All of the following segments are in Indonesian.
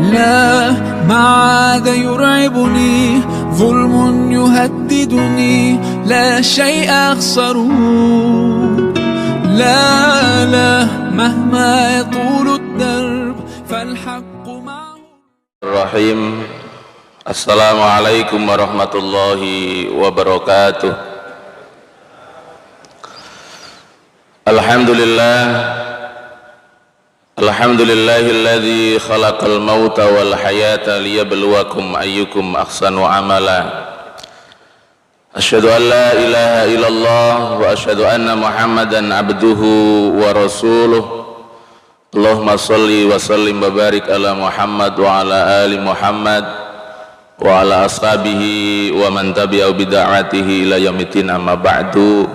لا ما عاد يرعبني ظلم يهددني لا شيء أخسره لا مهما يطول الدرب فالحق معه الرحيم. Assalamualaikum warahmatullahi wabarakatuh. Alhamdulillahilladzi khalaqal mauta wal hayata liyabluwakum ayyukum ahsanu amala. Asyhadu an la ilaha illallah wa asyhadu anna Muhammadan abduhu wa rasuluh. Allahumma shalli wa sallim wa barik ala Muhammad wa ala ali Muhammad wa ala ashabihi wa man tabi'ahu bida'atihi ila yaumiddin, amma ba'du.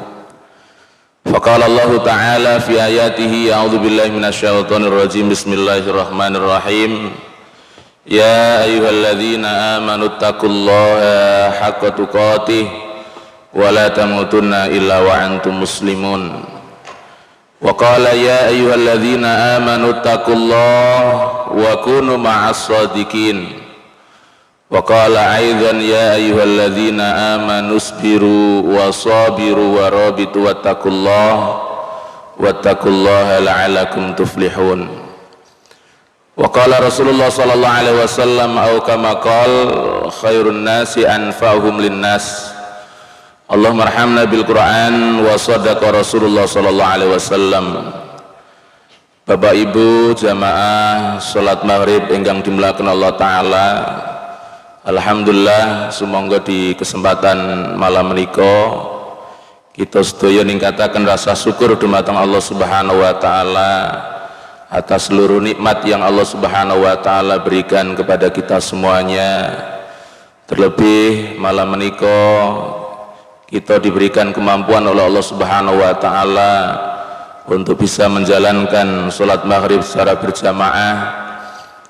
Faqala Allah ta'ala fi ayatihi, a'udzu billahi minasyaitonir rajim, bismillahirrahmanirrahim. Ya ayyuhalladzina amanu taqullaha haqqa tuqatih wa la tamutunna illa wa antum muslimun. Wa qala ya ayyuhalladzina amanu taqullaha wa kunu ma'as shadiqin. Wa qala aidan ya ayyuhalladzina amanu isbiru wa sabiru wa rabitu wattaqullaha la'allakum tuflihun. Wa qala Rasulullah sallallahu alaihi wasallam au kama qala khairun nasi anfa'uhum linnas. Allahumma arhamna bil Qur'an wa sadaqa Rasulullah sallallahu alaihi wasallam. Bapak Ibu jamaah salat maghrib ingkang dimuliakan Allah taala, alhamdulillah sumangga di kesempatan malam menika kita sedaya ningkataken rasa syukur dumateng Allah Subhanahu wa taala atas seluruh nikmat yang Allah Subhanahu wa taala berikan kepada kita semuanya. Terlebih malam menika kita diberikan kemampuan oleh Allah Subhanahu wa taala untuk bisa menjalankan salat maghrib secara berjamaah.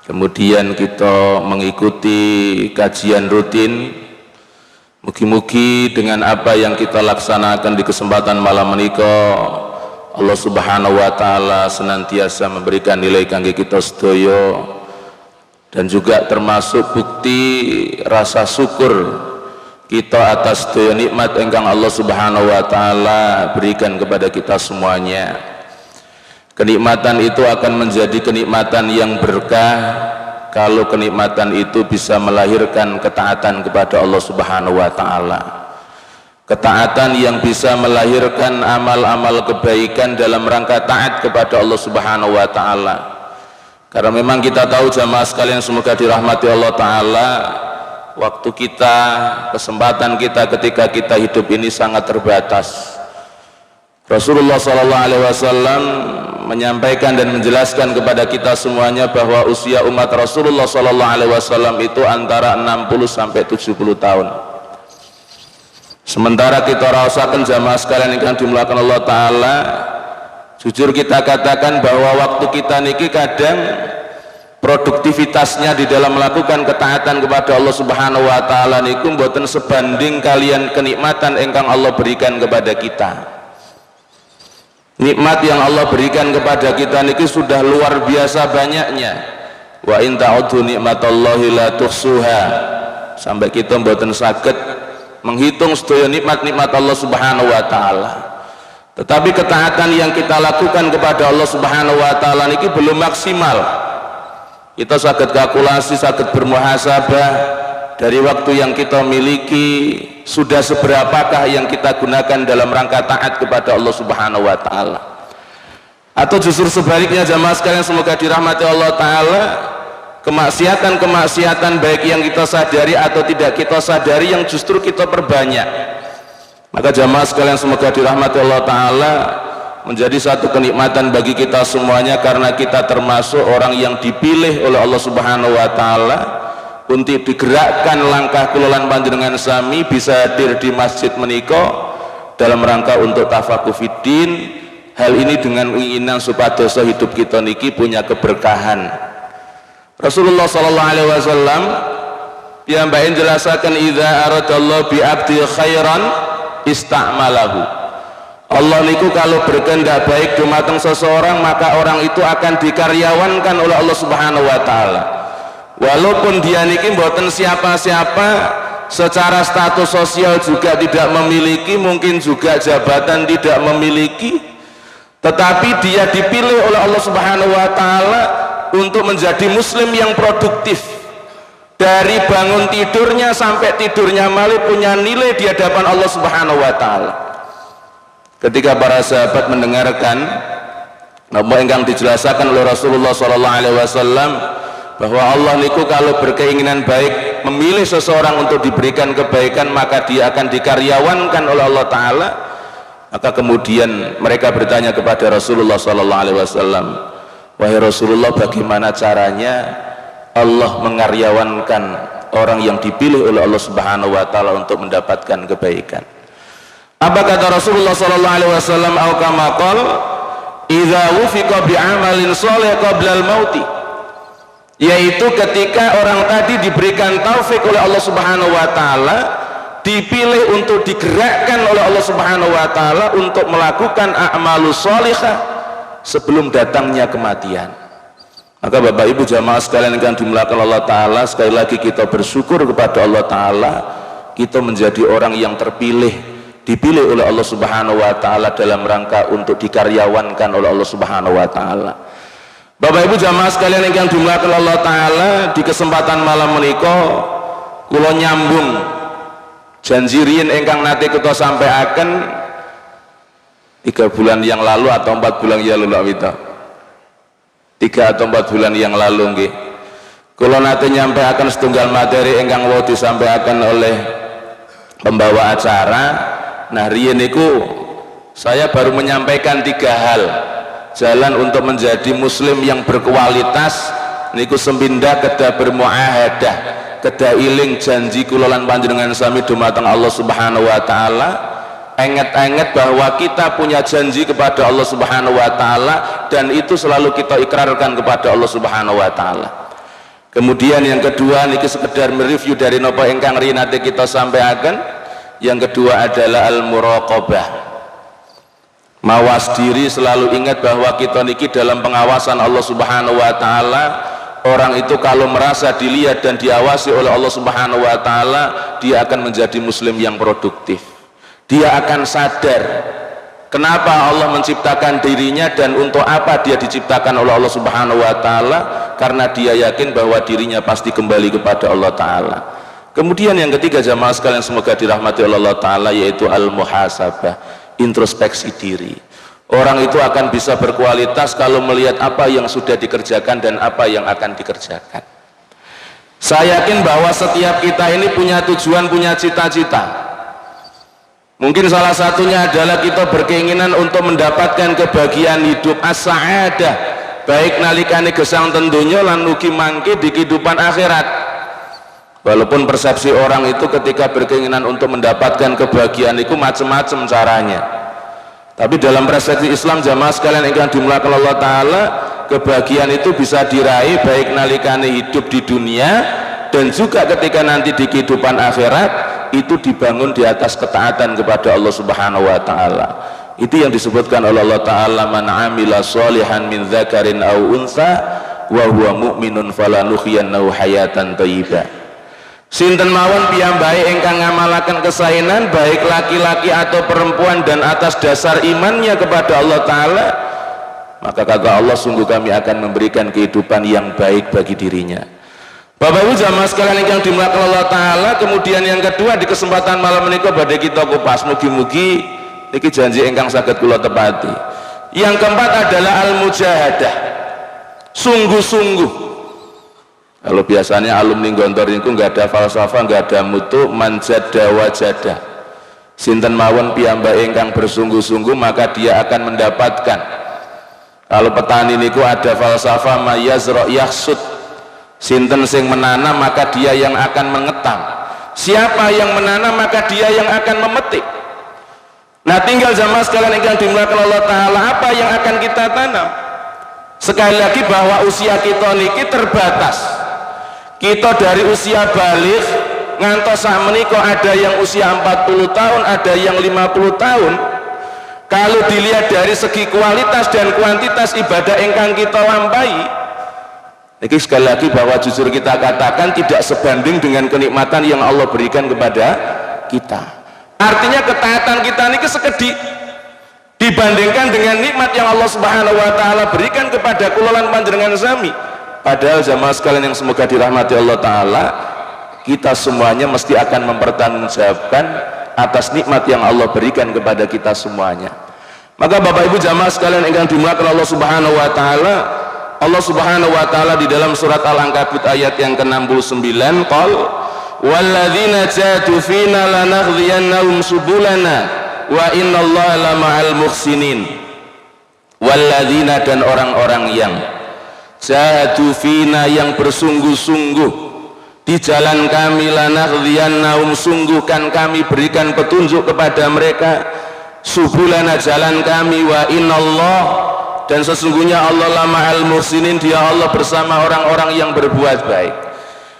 Kemudian kita mengikuti kajian rutin. Mugi-mugi dengan apa yang kita laksanakan di kesempatan malam menika Allah Subhanahu wa taala senantiasa memberikan nilai kangge kita sedaya, dan juga termasuk bukti rasa syukur kita atas sedaya nikmat ingkang Allah Subhanahu wa taala berikan kepada kita semuanya. Kenikmatan itu akan menjadi kenikmatan yang berkah kalau kenikmatan itu bisa melahirkan ketaatan kepada Allah Subhanahu wa taala. Ketaatan yang bisa melahirkan amal-amal kebaikan dalam rangka taat kepada Allah Subhanahu wa taala. Karena memang kita tahu jamaah sekalian semoga dirahmati Allah taala, waktu kita, kesempatan kita ketika kita hidup ini sangat terbatas. Rasulullah SAW menyampaikan dan menjelaskan kepada kita semuanya bahwa usia umat Rasulullah SAW itu antara 60 sampai 70 tahun. Sementara kita rasakan jamaah sekalian yang dimuliakan Allah Ta'ala, jujur kita katakan bahwa waktu kita niki kadang produktivitasnya di dalam melakukan ketaatan kepada Allah Subhanahu wa taala niku mboten sebanding kalian kenikmatan ingkang Allah berikan kepada kita. Nikmat yang Allah berikan kepada kita niki sudah luar biasa banyaknya. Wa in ta'udhu nikmatallahi la tuhsuha. Sampai kita mboten saged menghitung sedaya nikmat-nikmat Allah Subhanahu wa taala. Tetapi ketaatan yang kita lakukan kepada Allah Subhanahu wa taala niki belum maksimal. Kita sakit kalkulasi, sakit bermuhasabah dari waktu yang kita miliki, sudah seberapakah yang kita gunakan dalam rangka taat kepada Allah Subhanahu wa taala. Atau justru sebaliknya jamaah sekalian semoga dirahmati Allah taala, kemaksiatan-kemaksiatan baik yang kita sadari atau tidak kita sadari yang justru kita perbanyak. Maka jamaah sekalian semoga dirahmati Allah taala, menjadi satu kenikmatan bagi kita semuanya karena kita termasuk orang yang dipilih oleh Allah Subhanahu wa taala untuk digerakkan langkah kulolan panjenengan sami bisa hadir di masjid menika dalam rangka untuk tafakuh fiddin. Hal ini dengan keinginan supados hidup kita niki punya keberkahan. Rasulullah sallallahu alaihi wasallam piyambaken jelasaken idza aradallahu bi abdi khairan ista'malahu. Allah niku kalau berkehendak baik dumateng seseorang maka orang itu akan dikaryawankan oleh Allah Subhanahu wa taala. walaupun dia niki mboten siapa-siapa, secara status sosial juga tidak memiliki, mungkin juga jabatan tidak memiliki, tetapi dia dipilih oleh Allah Subhanahu wa taala untuk menjadi muslim yang produktif. Dari bangun tidurnya sampai tidurnya malam punya nilai di hadapan Allah Subhanahu wa taala. Ketika para sahabat mendengarkan apa yang dijelaskan oleh Rasulullah sallallahu alaihi wasallam bahwa Allah niku kalau berkeinginan baik memilih seseorang untuk diberikan kebaikan, maka dia akan dikaryawankan oleh Allah taala, maka kemudian mereka bertanya kepada Rasulullah sallallahu alaihi wasallam, wahai Rasulullah, bagaimana caranya Allah mengaryawankan orang yang dipilih oleh Allah Subhanahu wa taala untuk mendapatkan kebaikan? Apa kata Rasulullah sallallahu alaihi wasallam? Au kama qala, idza wufiqa bi amalin shalih qabla al-mauti, yaitu ketika orang tadi diberikan taufik oleh Allah Subhanahu wa taala, dipilih untuk digerakkan oleh Allah Subhanahu wa taala untuk melakukan a'malus shalihah sebelum datangnya kematian. Maka Bapak Ibu jamaah sekalian yang dimuliakan Allah taala, sekali lagi kita bersyukur kepada Allah taala, kita menjadi orang yang terpilih, dipilih oleh Allah Subhanahu wa taala dalam rangka untuk dikaryawankan oleh Allah Subhanahu wa taala. Bapak Ibu jamaah sekalian yang dimuliakan Allah taala, di kesempatan malam menika kula nyambung janji riyin ingkang nate kita sampaikan 3 bulan yang lalu atau 4 bulan yang lalu, 3 atau 4 bulan yang lalu nggih. Kula nate nyampaikan setunggal materi ingkang wau disampaikan oleh pembawa acara. Nah riyin niku saya baru menyampaikan 3 hal jalan untuk menjadi muslim yang berkualitas niku sempindah kedah bermuahadah, kedah iling janji kula lan panjenengan sami dumateng Allah Subhanahu wa taala, enget-enget bahwa kita punya janji kepada Allah Subhanahu wa taala dan itu selalu kita ikrarkan kepada Allah Subhanahu wa taala. Kemudian yang kedua niki sekedar mereview dari napa ingkang riyin nate kita sampaikan. Yang kedua adalah al-muraqabah, mawas diri, selalu ingat bahwa kita niki dalam pengawasan Allah Subhanahu wa taala. Orang itu kalau merasa dilihat dan diawasi oleh Allah Subhanahu wa taala, dia akan menjadi muslim yang produktif. Dia akan sadar kenapa Allah menciptakan dirinya dan untuk apa dia diciptakan oleh Allah Subhanahu wa taala, karena dia yakin bahwa dirinya pasti kembali kepada Allah taala. Kemudian yang ketiga jamaah sekalian semoga dirahmati oleh Allah taala, yaitu al-muhasabah, introspeksi diri. Orang itu akan bisa berkualitas kalau melihat apa yang sudah dikerjakan dan apa yang akan dikerjakan. Saya yakin bahwa setiap kita ini punya tujuan, punya cita-cita. Mungkin salah satunya adalah kita berkeinginan untuk mendapatkan kebahagiaan hidup as-sa'adah, baik nalikane gesang tentunya lan ugi mangke di kehidupan akhirat. Walaupun persepsi orang itu ketika berkeinginan untuk mendapatkan kebahagiaan itu macam-macam caranya, tapi dalam persepsi Islam jamaah sekalian yang dimuliakan Allah taala, kebahagiaan itu bisa diraih baik nalikane hidup di dunia dan juga ketika nanti di kehidupan akhirat itu dibangun di atas ketaatan kepada Allah Subhanahu wa taala. Itu yang disebutkan oleh Allah taala, man amila sholihan min dzakarin aw untha wa huwa mu'minun falanuhyiyannahu hayatan thayyibah. Sinten mawon piyambake ingkang ngamalaken kesainan baik laki-laki atau perempuan dan atas dasar imannya kepada Allah taala, maka kata Allah sungguh kami akan memberikan kehidupan yang baik bagi dirinya. Bapak Ibu jamaah sekalian yang dimuliakan Allah taala, kemudian yang kedua di kesempatan malam menika badhe kita kupas, mugi-mugi niki janji ingkang saged kula tepati. Yang keempat adalah al-mujahadah, sungguh-sungguh. Kalau biasanya alumni Gontor itu nggak ada falsafah, nggak ada mutu, manjada wajada. Sinten mawon piyambake ingkang bersungguh-sungguh maka dia akan mendapatkan. Kalau petani niku ada falsafah mayazra yahsud. Sinten sing menanam maka dia yang akan mengetam. Siapa yang menanam maka dia yang akan memetik. Nah tinggal jamaah sekalian yang dimuliakan Allah taala, apa yang akan kita tanam? Sekali lagi bahwa usia kita niki terbatas. Kita dari usia balik ngantos sakmenika ada yang usia 40 tahun, ada yang 50 tahun. Kalau dilihat dari segi kualitas dan kuantitas ibadah ingkang kita lampahi, Niki sekali lagi bahwa jujur kita katakan tidak sebanding dengan kenikmatan yang Allah berikan kepada kita. Artinya ketaatan kita niki sekedhik dibandingkan dengan nikmat yang Allah Subhanahu wa taala berikan kepada kula lan panjenengan sami. Padahal jamaah sekalian yang semoga dirahmati Allah taala, kita semuanya mesti akan mempertanggungjawabkan atas nikmat yang Allah berikan kepada kita semuanya. Maka Bapak Ibu jamaah sekalian yang dimuliakan Allah Subhanahu wa taala, Allah Subhanahu wa taala di dalam surat Al-Ankabut ayat yang ke-69 qol walladzina jahadu fina lanaghdiyannahum subulana wa innallaha lama'al muhsinin. Walladzina, dan orang-orang yang jahadu fina, yang bersungguh-sungguh di jalan kami, lanaghdiyannahum, sungguhkan kami berikan petunjuk kepada mereka, subulana, jalan kami, wa innallah, dan sesungguhnya Allah lama'al muhsinin, dia Allah bersama orang-orang yang berbuat baik.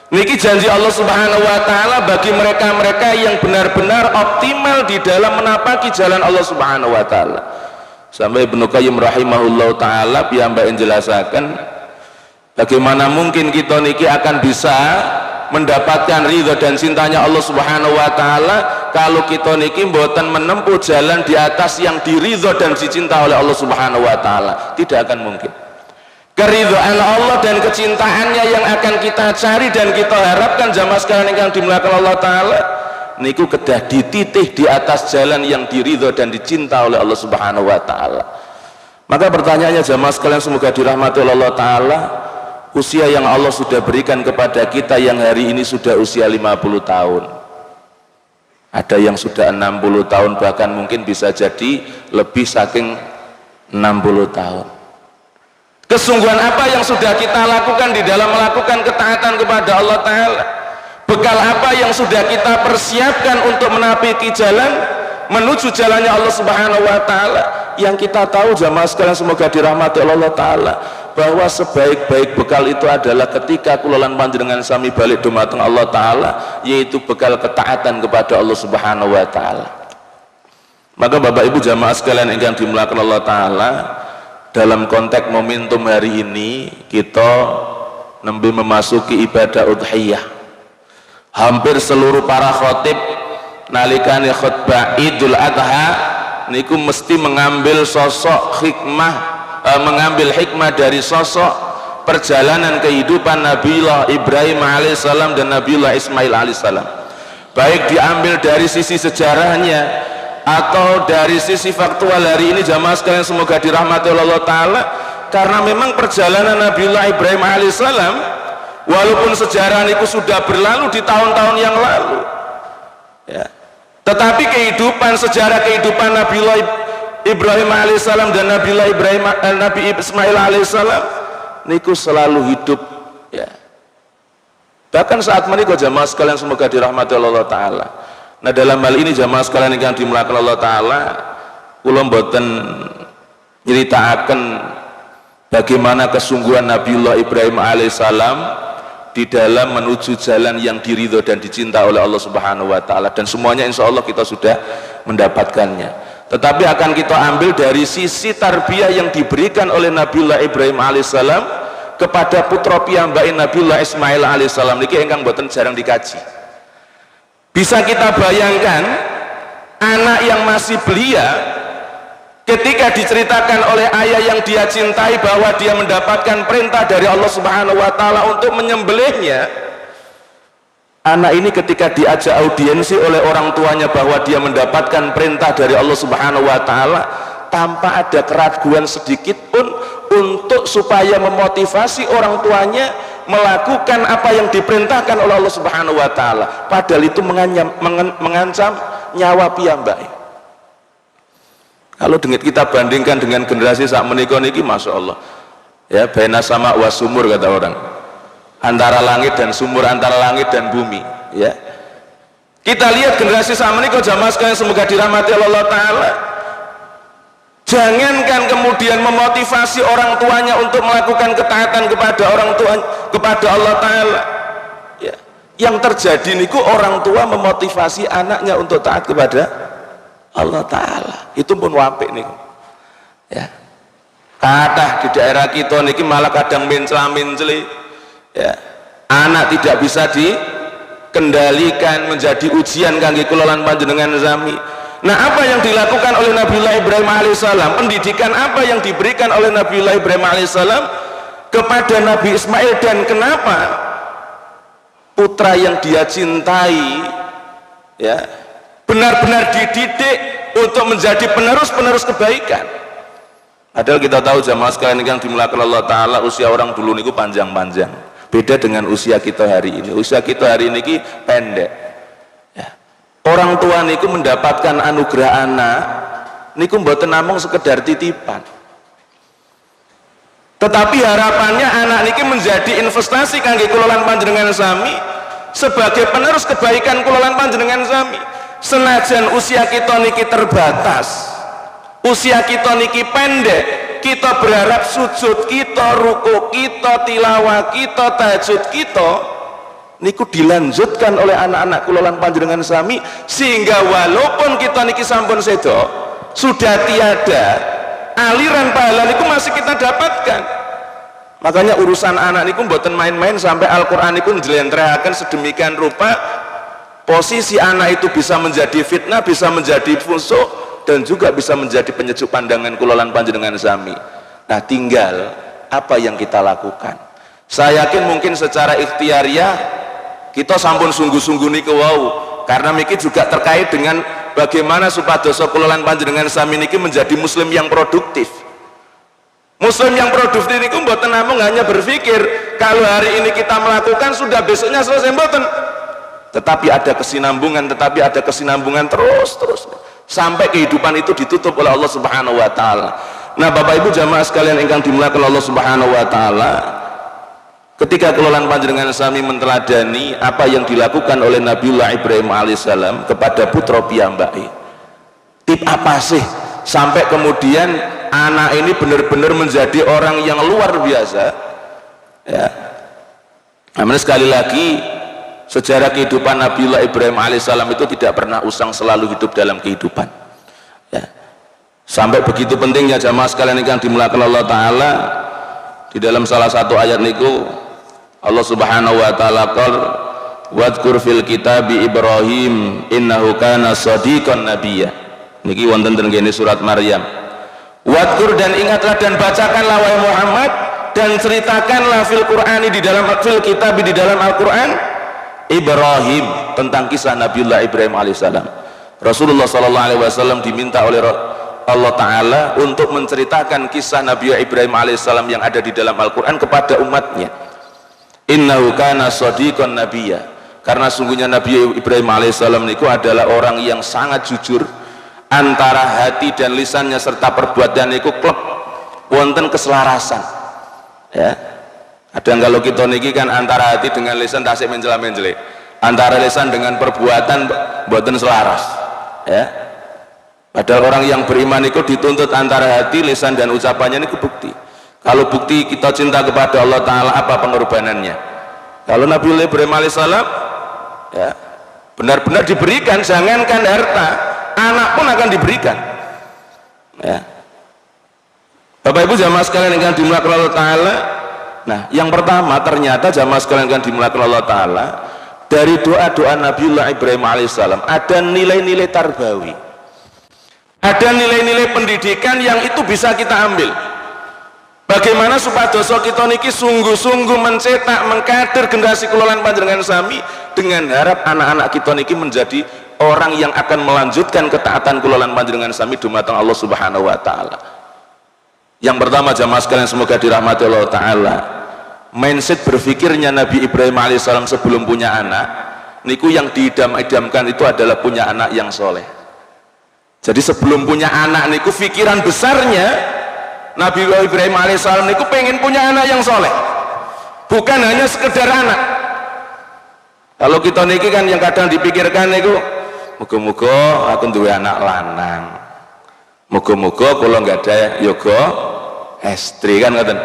Niki janji Allah Subhanahu wa taala bagi mereka-mereka yang benar-benar optimal di dalam menapaki jalan Allah Subhanahu wa taala. Sampai Ibnu Qayyim rahimahullah taala piyambak menjelaskan bagaimana mungkin kita niki akan bisa mendapatkan ridho dan cintanya Allah Subhanahu wa taala kalau kita niki mboten menempuh jalan di atas yang diridho dan dicinta oleh Allah Subhanahu wa taala. Tidak akan mungkin. Keridhaan Allah dan kecintaannya yang akan kita cari dan kita harapkan jamaah sekalian yang dimuliakan Allah taala niku kedah dititih di atas jalan yang diridho dan dicinta oleh Allah Subhanahu wa taala. Maka pertanyaannya jamaah sekalian semoga dirahmati oleh Allah taala, usia yang Allah sudah berikan kepada kita yang hari ini sudah usia 50 tahun, ada yang sudah 60 tahun, bahkan mungkin bisa jadi lebih saking 60 tahun. Kesungguhan apa yang sudah kita lakukan di dalam melakukan ketaatan kepada Allah Ta'ala? Bekal apa yang sudah kita persiapkan untuk menapaki jalan menuju jalannya Allah Subhanahu wa taala? Yang kita tahu jamaah sekalian semoga dirahmati Allah taala, bahwa sebaik-baik bekal itu adalah ketika kula lan panjenengan sami balik dumateng Allah taala, yaitu bekal ketaatan kepada Allah Subhanahu wa taala. Maka Bapak Ibu jamaah sekalian yang dimuliakan Allah taala, dalam konteks momentum hari ini kita nembe memasuki ibadah udhiyah. Hampir seluruh para khotib nalikane khutbah Idul Adha niku mesti mengambil sosok hikmah, mengambil hikmah dari sosok perjalanan kehidupan Nabiullah Ibrahim alaihissalam dan Nabiullah Ismail alaihissalam, baik diambil dari sisi sejarahnya atau dari sisi faktual hari ini jamaah sekalian semoga dirahmati Allah taala, karena memang perjalanan Nabiullah Ibrahim alaihissalam walaupun sejarah itu sudah berlalu di tahun-tahun yang lalu ya, tetapi kehidupan, sejarah kehidupan Nabiullah Ibrahim alaihissalam dan Nabi Ismail alaihissalam niku selalu hidup ya. Bahkan saat menikah jamaah sekalian semoga dirahmati Allah taala. Nah dalam hal ini jamaah sekalian yang dimuliakan Allah taala, kula mboten nyritakaken bagaimana kesungguhan Nabiullah Ibrahim alaihissalam di dalam menuju jalan yang diridho dan dicinta oleh Allah Subhanahu wa taala, dan semuanya insya Allah kita sudah mendapatkannya. Tetapi akan kita ambil dari sisi tarbiyah yang diberikan oleh Nabiullah Ibrahim alaihissalam kepada putra piyambake Nabiullah Ismail alaihissalam niki ingkang mboten jarang dikaji. Bisa kita bayangkan anak yang masih belia ketika diceritakan oleh ayah yang dia cintai bahwa dia mendapatkan perintah dari Allah Subhanahu wa taala untuk menyembelihnya, anak ini ketika diajak audiensi oleh orang tuanya bahwa dia mendapatkan perintah dari Allah Subhanahu wa taala, tanpa ada keraguan sedikit pun untuk supaya memotivasi orang tuanya melakukan apa yang diperintahkan oleh Allah Subhanahu wa taala, padahal itu mengancam nyawa piyambake. Kalau kita bandingkan dengan generasi saat menikah niki, masya Allah ya, baina sama wa sumur kata orang, antara langit dan sumur, antara langit dan bumi ya. Kita lihat generasi saat menikah jamaah sekalian semoga dirahmati Allah taala, jangankan kemudian memotivasi orang tuanya untuk melakukan ketaatan kepada orang tua, kepada Allah taala ya. Yang terjadi niku orang tua memotivasi anaknya untuk taat kepada Allah taala, itu pun wapik nih ya. Kadah di daerah kita niki malah kadang mencela-menceli Ya, anak tidak bisa dikendalikan, menjadi ujian kangge kula lan panjenengan sami. Nah, apa yang dilakukan oleh Nabiullah Ibrahim alaihissalam, pendidikan apa yang diberikan oleh Nabiullah Ibrahim alaihissalam kepada Nabi Ismail, dan kenapa putra yang dia cintai ya benar-benar dididik untuk menjadi penerus-penerus kebaikan. Padahal kita tahu jamaah sekalian yang dimulakan Allah Ta'ala, usia orang dulu niku panjang-panjang, beda dengan usia kita hari ini. Usia kita hari ini ki pendek ya. Orang tua niku mendapatkan anugerah anak niku mboten namung sekedar titipan, tetapi harapannya anak niki menjadi investasi kangge kula lan panjenengan sami sebagai penerus kebaikan kula lan panjenengan sami. Senajan usia kita niki terbatas, usia kita niki pendek, kita berharap sujud kita, ruku kita, tilawah kita, tahajud kita niku dilanjutkan oleh anak-anak kula lan panjenengan sami, sehingga walaupun kita niki sampun sedo, sudah tiada, aliran pahala niku masih kita dapatkan. Makanya urusan anak niku mboten main-main, sampai Al-Qur'an niku njlentrehaken sedemikian rupa posisi anak itu bisa menjadi fitnah, bisa menjadi fusuk, dan juga bisa menjadi penyejuk pandangan kula lan panjenengan sami. Nah, tinggal apa yang kita lakukan. Saya yakin mungkin secara ikhtiariah kita sampun sungguh-sungguh niku wau, karena niki juga terkait dengan bagaimana supados kula lan panjenengan sami niki menjadi muslim yang produktif. Muslim yang produktif niku mboten namung hanya berpikir kalau hari ini kita melakukan sudah besoknya selesai, mboten. Tetapi ada kesinambungan terus sampai kehidupan itu ditutup oleh Allah Subhanahu wa taala. Nah, Bapak Ibu jamaah sekalian ingkang dimuliakan Allah Subhanahu wa taala, ketika kula lan panjenengan sami menteladani apa yang dilakukan oleh Nabiullah Ibrahim alaihissalam kepada putra piyambake, tip apa sih sampai kemudian anak ini benar-benar menjadi orang yang luar biasa ya. Namun sekali lagi, sejarah kehidupan Nabiullah Ibrahim alaihissalam itu tidak pernah usang, selalu hidup dalam kehidupan ya. Sampai begitu pentingnya jamaah sekalian yang dimuliakan Allah Ta'ala, di dalam salah satu ayat niku Allah Subhanahu wa taala qol wadhkur fil kitabi Ibrahim innahu kana shadiqan nabiyya. Niki wonten teng surat Maryam. Wadhkur, dan ingatlah dan bacakanlah wahai Muhammad, dan ceritakanlah fil Qur'ani, di dalam fil kitab, di dalam Al-Qur'an, Ibrahim, tentang kisah Nabiullah Ibrahim alaihissalam. Rasulullah sallallahu alaihi wasallam diminta oleh Allah Ta'ala untuk menceritakan kisah Nabi Ibrahim alaihissalam yang ada di dalam Al-Quran kepada umatnya. Innahu kana shadiqan nabiyya, karena sungguhnya Nabi Ibrahim alaihissalam itu adalah orang yang sangat jujur, antara hati dan lisannya serta perbuatan itu klep wonten keselarasan ya. Kadang kalau kita niki kan antara hati dengan lisan tasik menjela-menjele, antara lisan dengan perbuatan mboten selaras ya. Padahal orang yang beriman itu dituntut antara hati, lisan, dan ucapannya ini bukti. Kalau bukti kita cinta kepada Allah Ta'ala, apa pengorbanannya? Kalau Nabi Ibrahim alaihissalam ya, benar-benar diberikan, jangankan harta, anak pun akan diberikan ya. Bapak Ibu jamaah sekalian yang dimuliakan Allah Ta'ala, nah yang pertama ternyata jamaah sekalian yang dimuliakan Allah Ta'ala, dari doa-doa Nabiullah Ibrahim alaihissalam ada nilai-nilai tarbawi, ada nilai-nilai pendidikan yang itu bisa kita ambil. Bagaimana supados kita niki sungguh-sungguh mencetak, mengkader generasi kula lan panjenengan sami, dengan harap anak-anak kita niki menjadi orang yang akan melanjutkan ketaatan kula lan panjenengan sami dumateng Allah Subhanahu wa taala. Yang pertama jamaah sekalian semoga dirahmati Allah Ta'ala, mindset berpikirnya Nabi Ibrahim alaihissalam sebelum punya anak niku yang diidam-idamkan itu adalah punya anak yang soleh. Jadi sebelum punya anak niku pikiran besarnya Nabi Ibrahim alaihissalam niku pengen punya anak yang soleh, bukan hanya sekedar anak. Kalau kita niki kan yang kadang dipikirkan niku, muga-muga aku duwe anak lanang, muga-muga kula nggak ada yoga istri kan ngoten.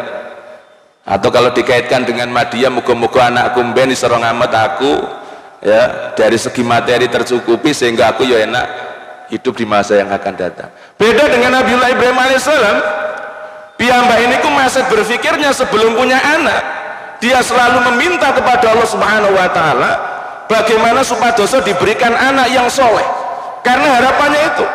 Atau kalau dikaitkan dengan media, muga-muga anakku mben iso ngamet aku ya, dari segi materi tercukupi sehingga aku ya enak hidup di masa yang akan datang. Beda dengan Nabiullah Ibrahim alaihissalam, piyambak ini ku masih berpikirnya sebelum punya anak, dia selalu meminta kepada Allah Subhanahu wa taala bagaimana supadoso diberikan anak yang soleh, karena harapannya itu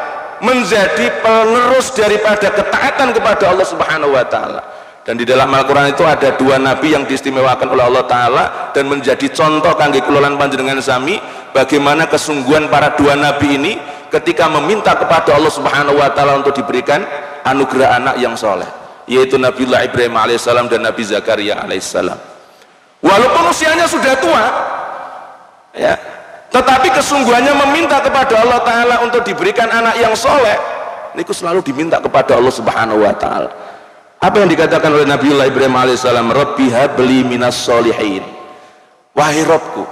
menjadi penerus daripada ketaatan kepada Allah Subhanahu wa taala. Dan di dalam Al-Quran itu ada dua nabi yang diistimewakan oleh Allah Ta'ala dan menjadi contoh kangge kulolan panjenengan sami bagaimana kesungguhan para dua nabi ini ketika meminta kepada Allah Subhanahu wa taala untuk diberikan anugerah anak yang soleh, yaitu Nabiullah Ibrahim alaihissalam dan Nabi Zakaria alaihissalam. Walaupun usianya sudah tua ya, tetapi kesungguhannya meminta kepada Allah Ta'ala untuk diberikan anak yang soleh niku selalu diminta kepada Allah Subhanahu wa taala. Apa yang dikatakan oleh Nabiullah Ibrahim alaihissalam? Rabbi habli minas solihin, wahai Rabbku,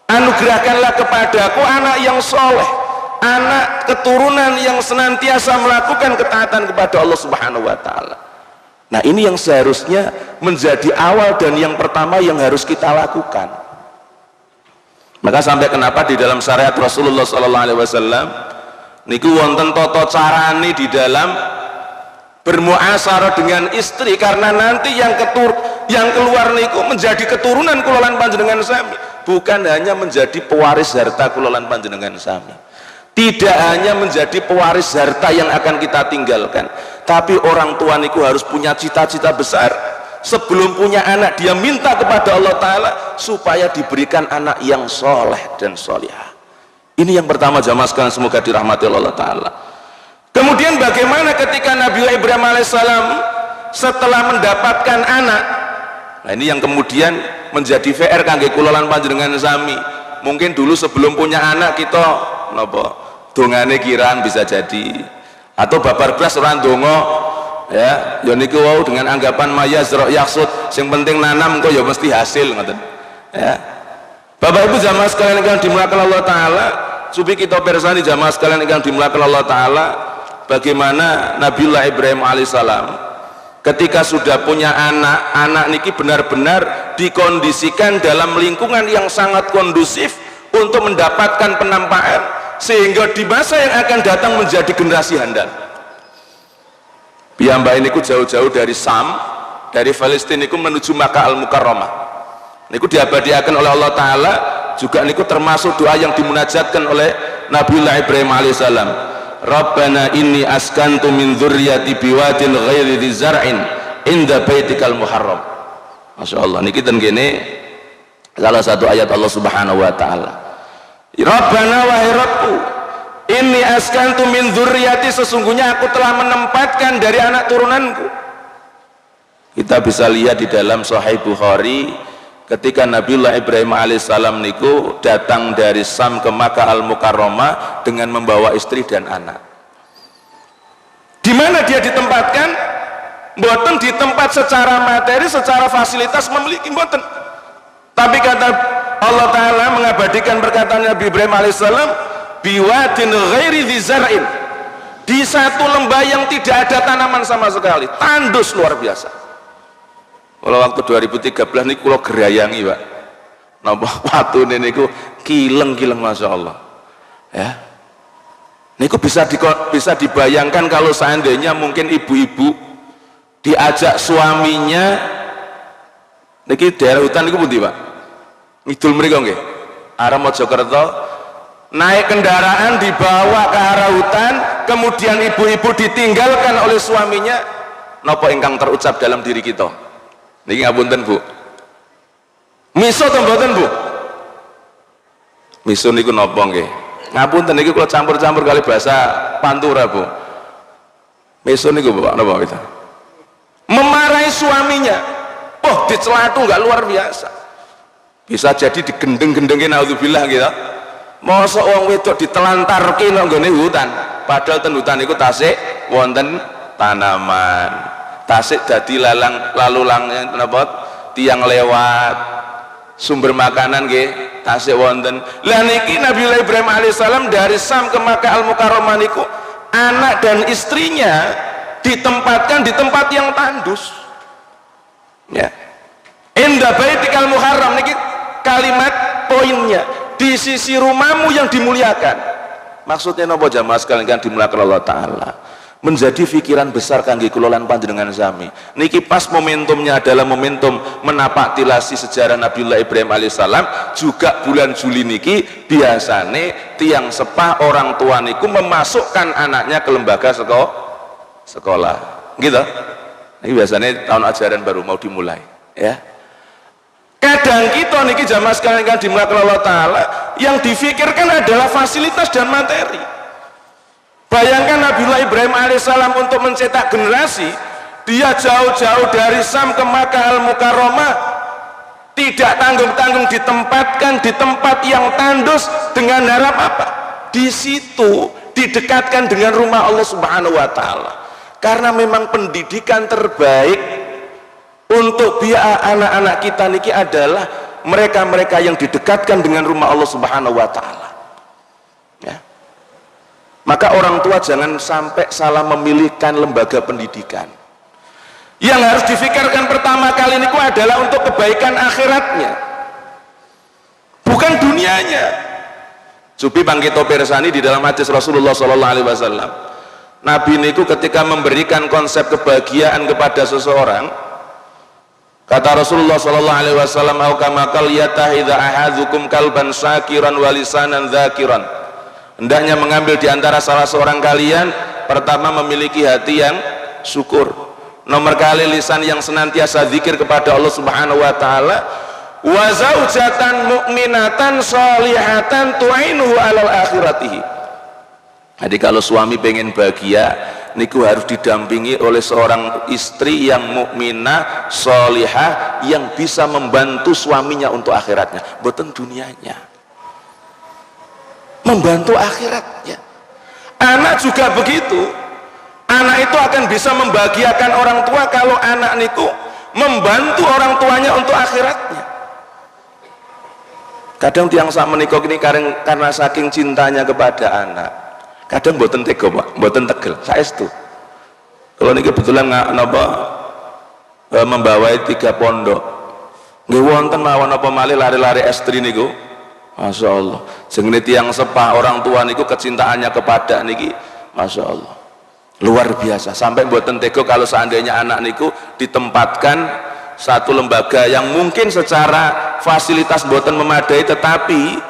anugerahkanlah kepadaku anak yang soleh, anak keturunan yang senantiasa melakukan ketaatan kepada Allah Subhanahu wa taala. Nah, ini yang seharusnya menjadi awal dan yang pertama yang harus kita lakukan. Maka sampai kenapa di dalam syariat Rasulullah sallallahu alaihi wasallam niku wonten tata carane di dalam bermuasyarah dengan istri, karena nanti yang keluar niku menjadi keturunan kulolan panjenengan sami, bukan hanya menjadi pewaris harta kulolan panjenengan sami, tidak hanya menjadi pewaris harta yang akan kita tinggalkan, tapi orang tua niku harus punya cita-cita besar. Sebelum punya anak dia minta kepada Allah Ta'ala supaya diberikan anak yang soleh dan solihah. Ini yang pertama jamaah sekalian, semoga dirahmati Allah Ta'ala. Kemudian bagaimana ketika Nabi Ibrahim alaihissalam setelah mendapatkan anak? Nah, ini yang kemudian menjadi VR kangge kulolan panjenengan sami. Mungkin dulu sebelum punya anak kita napa dongane kirang bisa jadi, atau babar blas orang dongo ya niku wau dengan anggapan maya zro yaksud, sing penting nanam kok ya mesti hasil ngoten ya. Bapak Ibu jamaah sekalian yang dimuliakan Allah Ta'ala, supi kita persani jamaah sekalian yang dimuliakan Allah Ta'ala, bagaimana Nabiullah Ibrahim alaihissalam ketika sudah punya anak niki benar-benar dikondisikan dalam lingkungan yang sangat kondusif untuk mendapatkan penampakan, sehingga di masa yang akan datang menjadi generasi handal. Piyambak niku jauh-jauh dari Sam, dari Palestina niku menuju Makkah Al-Mukarramah. Niku diabadiakan oleh Allah Ta'ala, juga niku termasuk doa yang dimunajatkan oleh Nabiullah Ibrahim alaihissalam. Rabbana inni askantu min dzurriyyati biwadin ghairi dzi zar'in inda baitikal muharram. Masya Allah, niki ten kene salah satu ayat Allah Subhanahu wa taala. Rabbana wahai Rabbku, inni askantu min dzurriyyati, sesungguhnya aku telah menempatkan dari anak turunanku. Kita bisa lihat di dalam Sahih Bukhari ketika Nabiullah Ibrahim alaihissalam niku datang dari Sam ke Makkah Al-Mukarramah dengan membawa istri dan anak. Di mana dia ditempatkan? Mboten di tempat secara materi, secara fasilitas memiliki, mboten. Tapi kata Allah Ta'ala mengabadikan perkataan Nabi Ibrahim alaihissalam, biwadin ghairi dzi zar'in, di satu lembah yang tidak ada tanaman sama sekali, tandus luar biasa. Kalau waktu 2013 ini kulo gerayangi Pak, napa waktu ini niku kileng-kileng Masya Allah ya. Niku bisa dibayangkan kalau seandainya mungkin ibu-ibu diajak suaminya niki daerah hutan niku pundi Pak? Ngidul mriko nggih, arah Mojokerto, naik kendaraan dibawa ke arah hutan, kemudian ibu-ibu ditinggalkan oleh suaminya, napa ingkang terucap dalam diri kita? Niki ngapunten Bu, miso to mboten Bu? Miso niku napa nggih? Ngapunten niki kula campur-campur kali bahasa Pantura Bu. Miso niku Bapak napa kita? Memarahi suaminya. Oh, dicelatu enggak luar biasa. Bisa jadi digendeng-gendengin naudzubillah gitu. Mosok wong wedok ditelantarke nang nggone hutan, padahal ten hutan niku tasik wonten tanaman. Tasik dadi lalu napa tiang lewat, sumber makanan nggih tasik wonten. Lah niki Nabiullah Ibrahim alaihissalam dari Sam ke Makkah Al-Mukarramah niku anak dan istrinya ditempatkan di tempat yang tandus ya. Inda baitikal muharram niki kalimat poinnya, di sisi rumahmu yang dimuliakan. Maksudnya napa jamaah sekalian kan dimuliakan Allah Ta'ala? menjadi pikiran besar kangge kula lan panjenengan sami. Niki pas momentumnya adalah momentum menapak tilasi sejarah Nabiullah Ibrahim alaihissalam. Juga bulan Juli niki biasane tiang sepah orang tua niku memasukkan anaknya ke lembaga sekolah gitu. Ini biasanya tahun ajaran baru mau dimulai ya. Kadang kita niki jamaah sekalian kan dimulakan Allah Ta'ala, yang difikirkan adalah fasilitas dan materi. Bayangkan Nabiullah Ibrahim alaihissalam untuk mencetak generasi, dia jauh-jauh dari Sam ke Makkah Al-Mukarramah, tidak tanggung-tanggung ditempatkan di tempat yang tandus dengan harap apa? Di situ didekatkan dengan rumah Allah Subhanahu wa Ta'ala. Karena memang pendidikan terbaik untuk biar anak-anak kita niki adalah mereka-mereka yang didekatkan dengan rumah Allah Subhanahu wa Ta'ala. Ya. Maka orang tua jangan sampai salah memilihkan lembaga pendidikan. Yang harus difikirkan pertama kali ini adalah untuk kebaikan akhiratnya, bukan dunianya. Cupi bangkito persani di dalam hadis Rasulullah SAW, Nabi niku ketika memberikan konsep kebahagiaan kepada seseorang, kata Rasulullah SAW, "Au kama qal yatahidza ahadukum kalban syakiran wa lisanan dzakiran." Hendaknya mengambil di antara salah seorang kalian, pertama memiliki hati yang syukur, nomor kali lisan yang senantiasa zikir kepada Allah Subhanahu wa Ta'ala, wa zaujatan mu'minatan sholihatan tu'inuhu alal akhiratihi. Jadi kalau suami pengen bahagia niku harus didampingi oleh seorang istri yang mukminah sholihah, yang bisa membantu suaminya untuk akhiratnya, bukan dunianya, membantu akhiratnya. Anak juga begitu. Anak itu akan bisa membahagiakan orang tua kalau anak niku membantu orang tuanya untuk akhiratnya. Kadang tiang sak menika ini karena saking cintanya kepada anak, kadang mboten tega Pak, mboten tegel. Saestu. Kalau niki kebetulan membawai 3 pondok. Nggih wonten mawon apa malih lari-lari estri niku. Masya Allah, jenenge tiang sepah orang tua niku kecintaannya kepada niki, Masya Allah, luar biasa. Sampai mboten tega kalau seandainya anak niku ditempatkan satu lembaga yang mungkin secara fasilitas mboten memadai, tetapi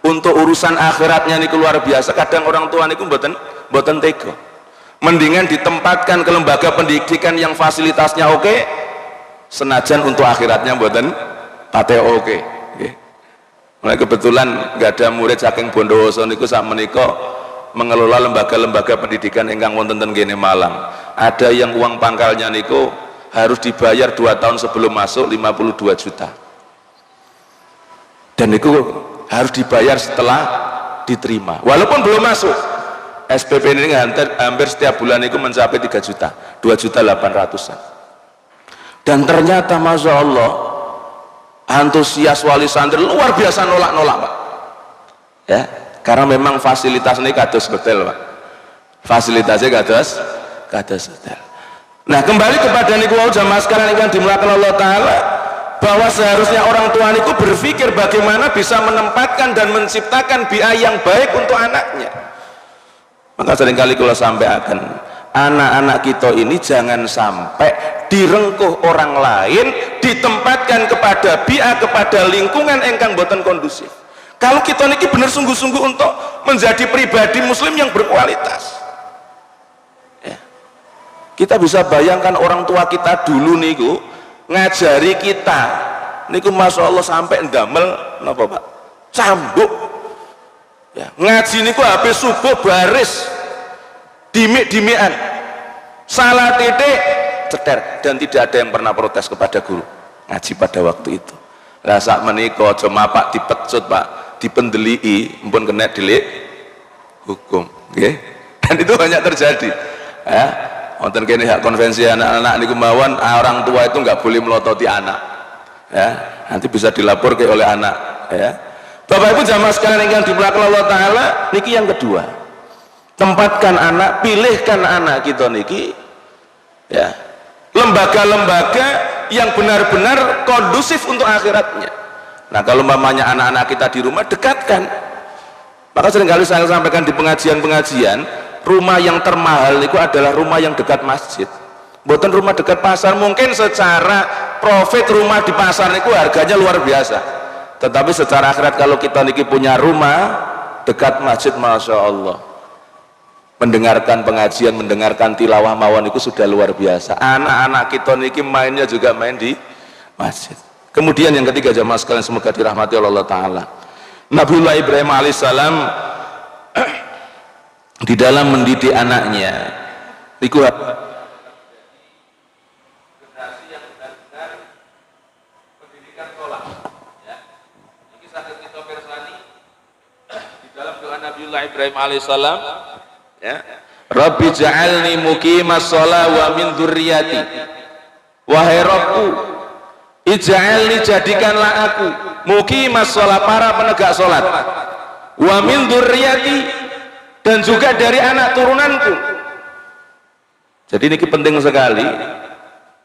untuk urusan akhiratnya niku luar biasa. Kadang orang tua niku mboten tega, mendingan ditempatkan ke lembaga pendidikan yang fasilitasnya oke, senajan untuk akhiratnya mboten pate oke. Mulai kebetulan nggak ada murid saking Bondowoso niku sak menika mengelola lembaga-lembaga pendidikan ingkang wonten ten kene Malang. Ada yang uang pangkalnya niku harus dibayar 2 tahun sebelum masuk 52 juta. Dan niku harus dibayar setelah diterima. Walaupun belum masuk. SPP ini hampir setiap bulan niku mencapai 3 juta, 2.800.000. Dan ternyata Masya Allah, antusias wali santri luar biasa nolak-nolak Pak ya, karena memang fasilitas ini kados betul Pak, fasilitasnya kados betul. Nah kembali kepada niku jamaah sekalian yang dimulakan Allah Ta'ala, bahwa seharusnya orang tua niku berpikir bagaimana bisa menempatkan dan menciptakan biaya yang baik untuk anaknya. Maka seringkali kalau sampai akan anak-anak kita ini jangan sampai direngkuh orang lain, ditempatkan kepada biak, kepada lingkungan engkang boten kondusif. Kalau kita niki bener sungguh-sungguh untuk menjadi pribadi muslim yang berkualitas ya. Kita bisa bayangkan orang tua kita dulu niku ngajari kita niku Masya Allah sampai ndamel napa Pak, cambuk ya. Ngaji niku habis subuh baris dimik-dimikan, salah titik ceter, dan tidak ada yang pernah protes kepada guru ngaji pada waktu itu. Lah sak menika aja mapak dipecut Pak, dipendelii mpun kena delik hukum nggih. Dan itu banyak terjadi ya. Wonten kene hak konvensi anak-anak niku mawon, orang tua itu nggak boleh melototi anak ya, nanti bisa dilaporkan oleh anak ya. Bapak Ibu jamaah sekalian yang dimulakan Allah Ta'ala, niki yang kedua, tempatkan anak, pilihkan anak kita niki ya lembaga-lembaga yang benar-benar kondusif untuk akhiratnya. Nah kalau mamanya anak-anak kita di rumah, dekatkan. Maka seringkali saya sampaikan di pengajian-pengajian, rumah yang termahal itu adalah rumah yang dekat masjid, bukan rumah dekat pasar. Mungkin secara profit rumah di pasar itu harganya luar biasa, tetapi secara akhirat kalau kita niki punya rumah dekat masjid, masya Allah, mendengarkan pengajian, mendengarkan tilawah mawon itu sudah luar biasa. Anak-anak kita niki mainnya juga main di masjid. Kemudian yang ketiga, jamaah sekalian semoga dirahmati oleh Allah Ta'ala, Nabiullah Ibrahim alaihissalam di dalam mendidik anaknya itu generasi yang benar-benar pendidikan sholat, ya. Ini sakit kita persani di dalam doa Nabiullah Ibrahim alaihissalam, ya. Rabbi ja'alni muqimas sholat wa min dzurriyyati, wahai Rabbku, ij'alni, jadikanlah aku, muqimas sholat, para penegak sholat, wa min dzurriyyati, dan juga dari anak turunanku. Jadi ini penting sekali.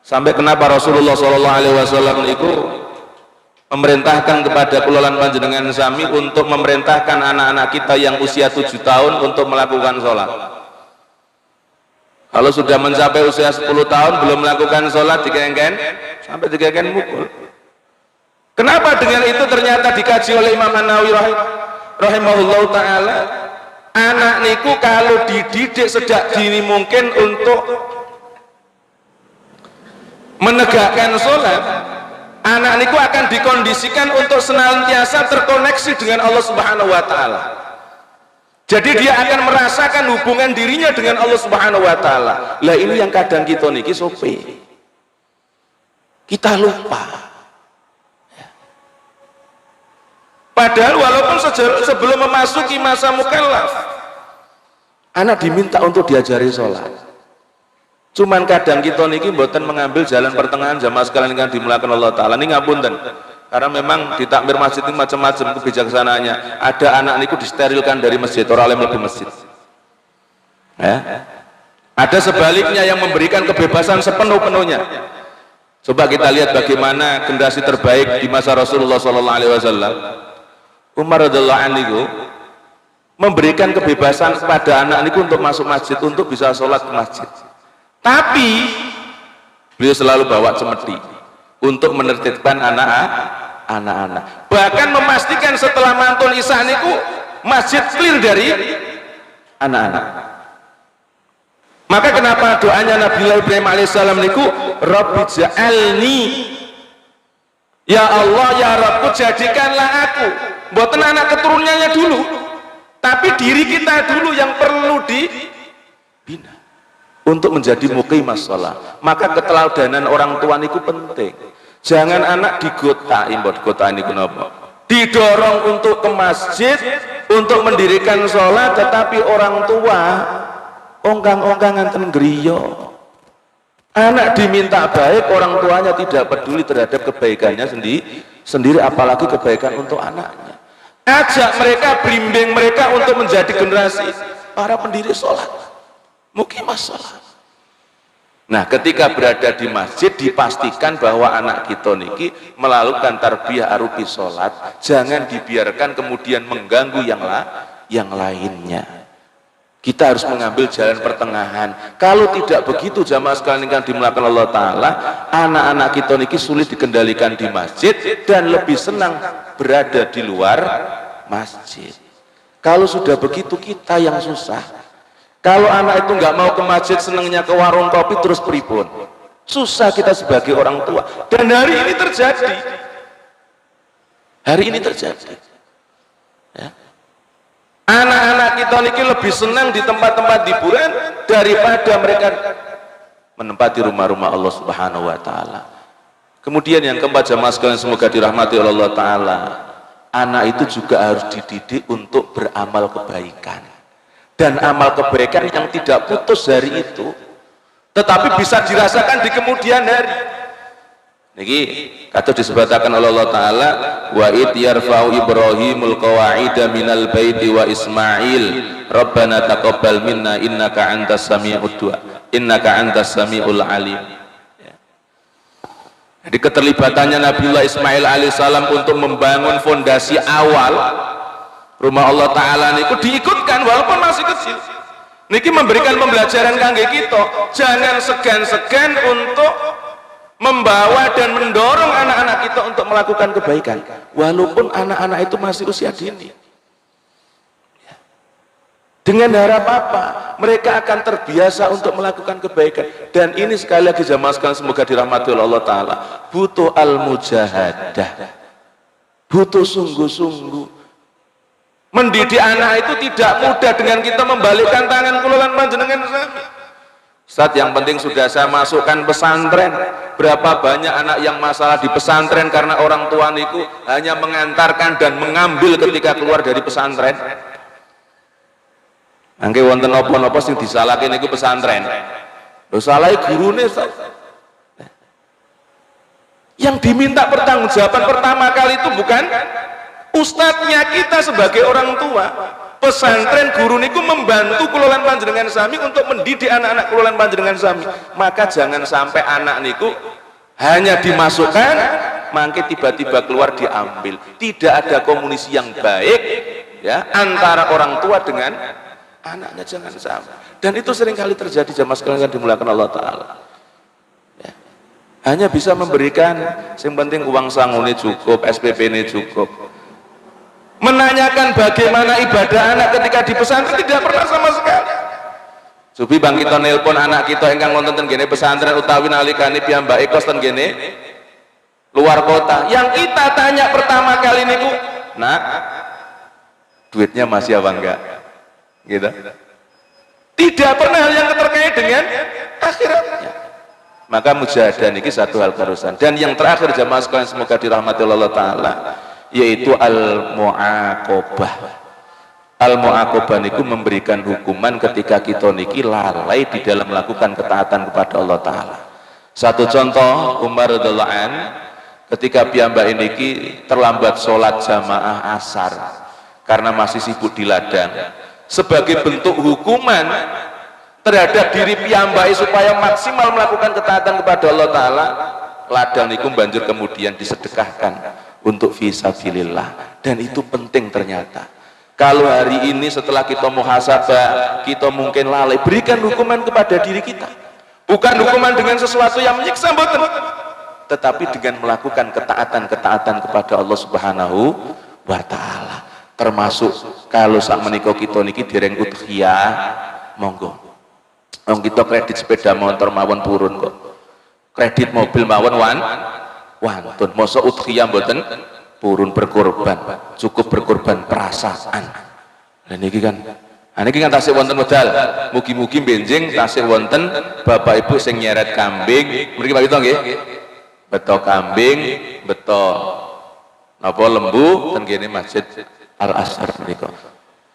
Sampai kenapa Rasulullah SAW itu memerintahkan kepada kulolan panjenengan sami untuk memerintahkan anak-anak kita yang usia 7 tahun untuk melakukan sholat. Kalau sudah mencapai usia 10 tahun belum melakukan sholat, digenggen sampai digenggen mukul. Kenapa? Dengan itu ternyata dikaji oleh Imam An-Nawawi rahimahullah ta'ala, anak niku kalau dididik sejak dini mungkin untuk menegakkan sholat, anak niku akan dikondisikan untuk senantiasa terkoneksi dengan Allah Subhanahu wa Ta'ala. Jadi dia akan merasakan hubungan dirinya dengan Allah Subhanahu wa Ta'ala. Lah ini yang kadang kita niki sope, kita lupa. Padahal walaupun sebelum memasuki masa mukallaf, anak diminta untuk diajari sholat. Cuman kadang kita niki mboten mengambil jalan pertengahan, jamaah sekalian yang dimulakan Allah Ta'ala. Ini ngapunten, karena memang di takmir masjid ini macam-macam kebijaksanaannya. Ada anak niku disterilkan dari masjid, orang lain lebih masjid, ya. Ada sebaliknya yang memberikan kebebasan sepenuh-penuhnya. Coba kita lihat bagaimana generasi terbaik di masa Rasulullah SAW. Umar radhiyallahu anhu memberikan kebebasan kepada anak niku untuk masuk masjid, untuk bisa sholat ke masjid. Tapi beliau selalu bawa cemeti untuk menertibkan anak-anak. Bahkan memastikan setelah mantun isya niku masjid clear dari anak-anak. Maka kenapa doanya Nabi Ibrahim alaihissalam niku, Rabbi ja'alni, ya Allah ya Rabbku, jadikanlah aku, buatan anak keturunannya dulu, tapi diri kita dulu yang perlu dibina untuk menjadi muqimas shalah. Maka keteladanan orang tua niku penting. Jangan anak digotai, mbok digotai niku napa? Didorong untuk ke masjid untuk mendirikan sholat, tetapi orang tua ongkang-ongkangan ten griya. Anak diminta baik, orang tuanya tidak peduli terhadap kebaikannya sendiri, apalagi kebaikan untuk anaknya. Ajak mereka, bimbing mereka untuk menjadi generasi para pendiri sholat, muqimas sholat. Nah, ketika berada di masjid, dipastikan bahwa anak kita niki melakukan tarbiyah arupi sholat, jangan dibiarkan kemudian mengganggu yang lainnya. Kita harus mengambil jalan pertengahan. Kalau tidak begitu, jamaah sekalian yang dimulakan Allah Ta'ala, anak-anak kita niki sulit dikendalikan di masjid dan lebih senang berada di luar masjid. Kalau sudah begitu, kita yang susah. Kalau anak itu nggak mau ke masjid, senangnya ke warung kopi, terus pripun? Susah kita sebagai orang tua. Dan hari ini terjadi. Hari ini terjadi. Ya. Anak-anak kita niki lebih senang di tempat-tempat hiburan daripada mereka menempati rumah-rumah Allah Subhanahu wa Ta'ala. Kemudian yang keempat, jamaah sekalian semoga dirahmati oleh Allah Ta'ala, anak itu juga harus dididik untuk beramal kebaikan, dan amal kebaikan yang tidak putus hari itu, tetapi bisa dirasakan di kemudian hari. Niki kata disebutkan oleh Allah Ta'ala, wa id yarfa'u Ibrahimul qawa'ida minal baiti wa Ismail Rabbana taqabbal minna innaka antas sami'ud du'a innaka antas sami'ul alim. Jadi keterlibatannya Nabiullah Ismail alaihissalam untuk membangun fondasi awal rumah Allah Ta'ala niku diikutkan walaupun masih kecil. Niki memberikan pembelajaran kangge kita, jangan segan-segan untuk membawa dan mendorong anak-anak kita untuk melakukan kebaikan walaupun anak-anak itu masih usia dini. Dengan harap apa? Mereka akan terbiasa untuk melakukan kebaikan. Dan ini sekali lagi jamaah sekalian semoga dirahmati oleh Allah Ta'ala, butuh al-mujahadah, butuh sungguh-sungguh. Mendidik anak itu tidak mudah dengan kita membalikkan tangan kulolan panjenengan sami. Ustaz, yang penting sudah saya masukkan pesantren. Berapa banyak anak yang masalah di pesantren karena orang tua niku hanya mengantarkan dan mengambil ketika keluar dari pesantren. Angge wonten napa-napa sing disalahke niku pesantren. Lho salahe gurune, Ustaz. Yang diminta pertanggungjawaban pertama kali itu bukan ustadznya kita sebagai orang tua. Pesantren guru niku membantu kulolan panjenengan sami untuk mendidik anak-anak kulolan panjenengan sami. Maka jangan sampai anak niku hanya dimasukkan, mangke tiba-tiba keluar diambil. Tidak ada komunikasi yang baik ya antara orang tua dengan anaknya, jangan sampai. Dan itu seringkali terjadi jamaah sekalian dimuliakan Allah Ta'ala. Ya. Hanya bisa memberikan, yang penting uang sangune cukup, SPP ini cukup. Menanyakan bagaimana ibadah anak ketika di pesantren tidak pernah sama sekali. Subi bang kita nelpon anak kita ingkang wonten ten gene pesantren utawi nalikane piyambake kos ten gene luar kota. Yang kita tanya pertama kali niku, "Nak, duitnya masih apa enggak?" Gitu. Tidak pernah hal yang terkait dengan akhiratnya. Maka mujahadah niki satu hal barusan. Dan yang terakhir jamaah sekalian semoga dirahmati Allah Ta'ala, yaitu al-mu'aqobah. Al-mu'aqobah niku memberikan hukuman ketika kita niki lalai di dalam melakukan ketaatan kepada Allah Ta'ala. Satu contoh, Umar radhiyallahu an ketika piyambak niki terlambat sholat jamaah asar karena masih sibuk di ladang, sebagai bentuk hukuman terhadap diri piyambak supaya maksimal melakukan ketaatan kepada Allah Ta'ala, ladang niku banjur kemudian disedekahkan untuk fisabilillah. Dan itu penting ternyata. Kalau hari ini setelah kita muhasabah, kita mungkin lalai, berikan hukuman kepada diri kita. Bukan hukuman dengan sesuatu yang menyiksa, mboten, tetapi dengan melakukan ketaatan-ketaatan kepada Allah Subhanahu wa Ta'ala. Termasuk kalau sak menika kita niki dereng udhiyah, monggo. Wong kita kredit sepeda motor mawon purun kok. Kredit mobil mawon wantun. Mosok udhiyah mboten purun berkorban, cukup berkorban perasaan. Lah niki kan tasih wonten modal. Mugi-mugi benjing tasih wonten bapak ibu sing nyeret kambing. Mriki Pak Wito nggih. Beto kambing, beto napa lembu ten kene masjid Al-Azhar niku.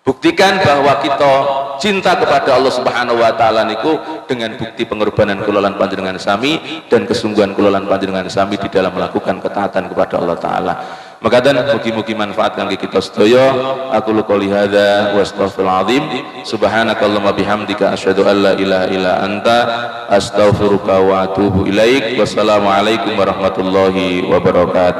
Buktikan bahwa kita cinta kepada Allah Subhanahu wa Ta'ala niku dengan bukti pengorbanan kulolan panjenengan sami dan kesungguhan kulolan panjenengan sami di dalam melakukan ketaatan kepada Allah Ta'ala. Maka dan mugi-mugi manfaat kangge kita sedaya. Aku qouli hadza wa astaghfirul azim. Subhanakallahumma bihamdika asyhadu an la ilaha illa anta astaghfiruka wa atubu ilaik. Wassalamualaikum warahmatullahi wabarakatuh.